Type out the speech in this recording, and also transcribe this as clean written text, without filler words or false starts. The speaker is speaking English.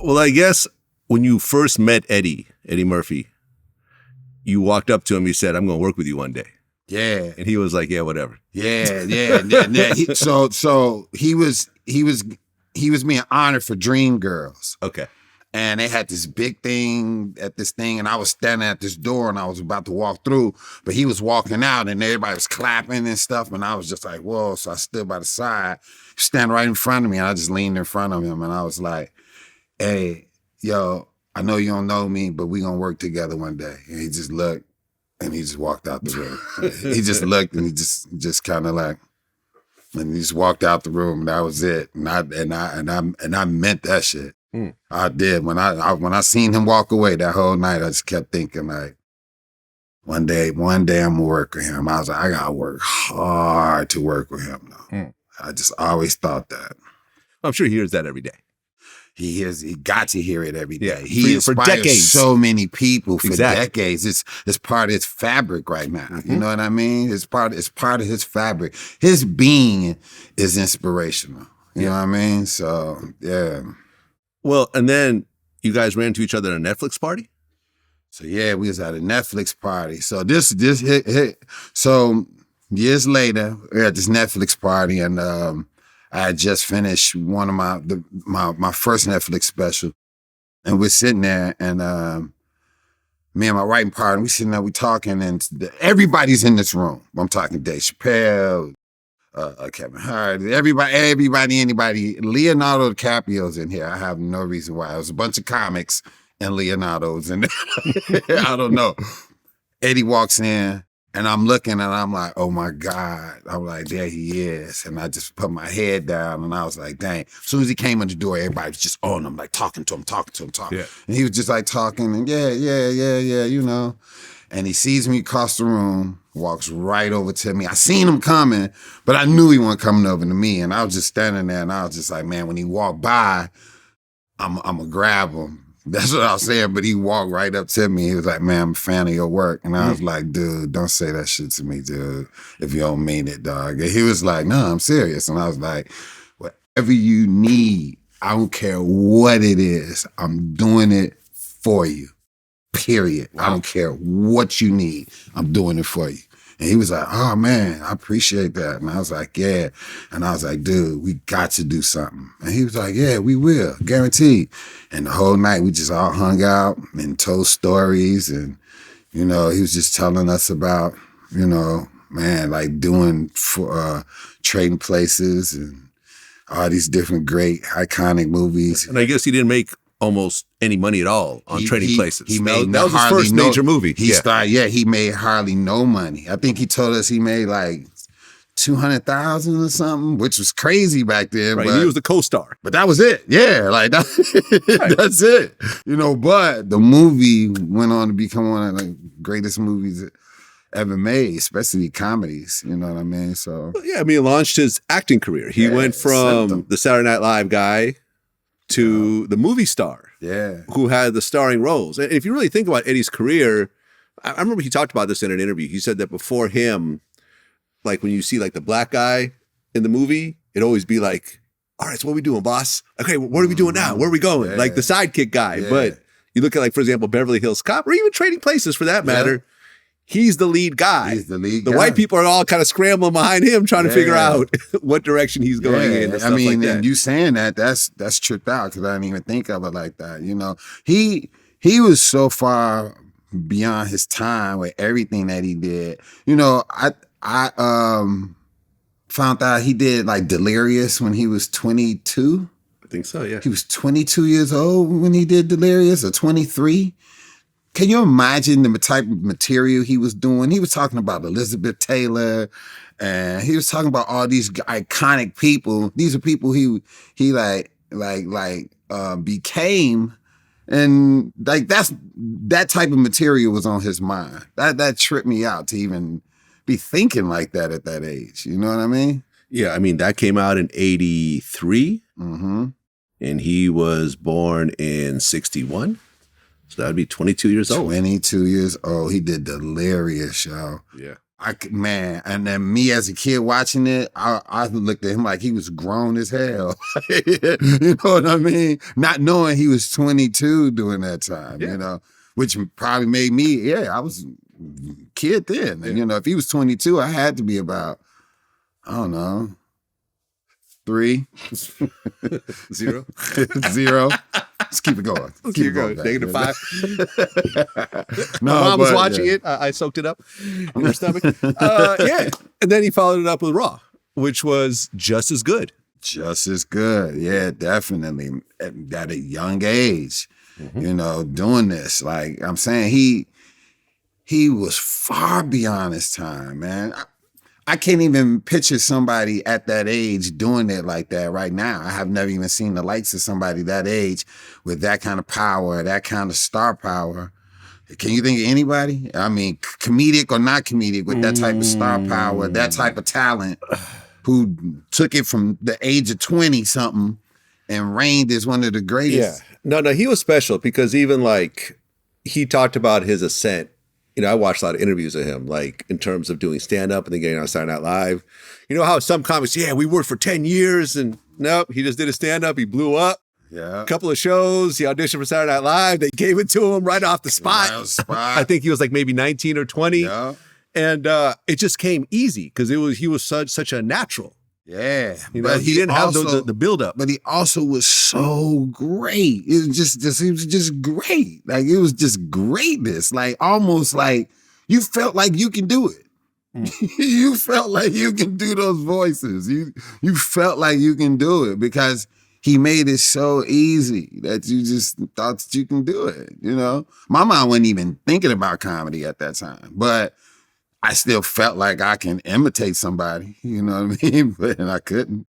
Well, I guess when you first met Eddie Murphy, you walked up to him, you said, I'm going to work with you one day. Yeah. And he was like, yeah, whatever. Yeah. So he was being honored for Dream Girls. Okay. And they had this big thing at this thing, and I was standing at this door, and I was about to walk through, but he was walking out, and everybody was clapping and stuff, and I was just like, whoa. So I stood by the side, standing right in front of me, and I just leaned in front of him, and I was like, hey, yo, I know you don't know me, but we gonna work together one day. And he just looked, and he just walked out the room. He just looked, and he just kind of like, and he just walked out the room, and that was it. And I meant that shit. I did. When I seen him walk away that whole night, I just kept thinking like, one day I'm gonna work with him. I was like, I gotta work hard to work with him though. I just always thought that. I'm sure he hears that every day. He got to hear it every day. Yeah, He inspires for decades. so many people for Exactly. decades. It's part of his fabric right now. Mm-hmm. You know what I mean? It's part of his fabric. His being is inspirational. You know what I mean? So yeah. Well, and then you guys ran into each other at a Netflix party? So yeah, we was at a Netflix party. So this hit. So years later, we had this Netflix party, and I had just finished one of my first Netflix special, and we're sitting there, and me and my writing partner, we sitting there, we talking, and everybody's in this room. I'm talking Dave Chappelle, Kevin Hart, everybody, anybody. Leonardo DiCaprio's in here. I have no reason why. It was a bunch of comics and Leonardo's in there. I don't know. Eddie walks in, and I'm looking, and I'm like, oh my God. I'm like, there he is. And I just put my head down, and I was like, dang. As soon as he came in the door, everybody was just on him, like talking to him. Yeah. And he was just like talking, and yeah, you know. And he sees me across the room, walks right over to me. I seen him coming, but I knew he wasn't coming over to me. And I was just standing there, and I was just like, man, when he walked by, I'm going to grab him. That's what I was saying, but he walked right up to me. He was like, man, I'm a fan of your work. And I was like, dude, don't say that shit to me, dude, if you don't mean it, dog. And he was like, no, I'm serious. And I was like, whatever you need, I don't care what it is, I'm doing it for you. Period. Wow. I don't care what you need. I'm doing it for you. And he was like, oh man, I appreciate that. And I was like, yeah. And I was like, dude, we got to do something. And he was like, yeah, we will, guaranteed. And the whole night we just all hung out and told stories. And, you know, he was just telling us about, you know, man, like doing for Trading Places and all these different great iconic movies. And I guess he didn't make almost any money at all on Trading Places. He made that was his first major movie. He made hardly no money. I think he told us he made like $200,000 or something, which was crazy back then. Right, but he was the co-star. But that was it. Yeah, like that, right. That's it. You know, but the movie went on to become one of the greatest movies ever made, especially comedies. You know what I mean? So yeah, I mean, he launched his acting career. He went from the Saturday Night Live guy to the movie star, who had the starring roles. And if you really think about Eddie's career, I remember he talked about this in an interview. He said that before him, like when you see like the black guy in the movie, it'd always be like, all right, so what are we doing, boss? Okay, what are we doing now? Where are we going? Yeah. Like the sidekick guy. Yeah. But you look at like, for example, Beverly Hills Cop, or even Trading Places for that matter, he's the lead guy. He's the lead guy. The white people are all kind of scrambling behind him, trying to figure out what direction he's going in. And stuff like that. And you saying that's tripped out because I didn't even think of it like that. You know, he was so far beyond his time with everything that he did. You know, I found out he did like Delirious when he was 22. I think so, yeah. He was 22 years old when he did Delirious, or 23. Can you imagine the type of material he was doing? He was talking about Elizabeth Taylor, and he was talking about all these iconic people. These are people he became, and like that type of material was on his mind. That tripped me out to even be thinking like that at that age. You know what I mean? Yeah, I mean that came out in 83, mm-hmm. and he was born in 61. So that would be 22 years old. 22 years old. He did Delirious, y'all. Yeah. Man, and then me as a kid watching it, I looked at him like he was grown as hell. You know what I mean? Not knowing he was 22 during that time, you know, which probably made me, I was a kid then. And, you know, if he was 22, I had to be about, I don't know, 3. 0. 0. Let's keep it going. Keep it going. -5. No, my mom was watching it. I soaked it up in her stomach. And then he followed it up with Raw, which was just as good. Just as good. Yeah, definitely. At a young age, you know, doing this. Like I'm saying, he was far beyond his time, man. I can't even picture somebody at that age doing it like that right now. I have never even seen the likes of somebody that age with that kind of power, that kind of star power. Can you think of anybody? I mean, comedic or not comedic, with that type of star power, that type of talent, who took it from the age of 20-something and reigned as one of the greatest. Yeah. No, he was special because even like he talked about his ascent. You know, I watched a lot of interviews of him, like in terms of doing stand-up and then getting on Saturday Night Live. You know how some comics, we worked for 10 years and nope, he just did a stand-up. He blew up. Yeah. A couple of shows. He auditioned for Saturday Night Live. They gave it to him right off the spot. I think he was like maybe 19 or 20. Yeah. And it just came easy because he was such a natural. Yeah, you know, he didn't have the buildup, but he also was so great. It was he was just great. Like it was just greatness. Like almost like you felt like you can do it. You felt like you can do those voices. You felt like you can do it because he made it so easy that you just thought that you can do it. You know, my mom wasn't even thinking about comedy at that time, but I still felt like I can imitate somebody, you know what I mean? But I couldn't.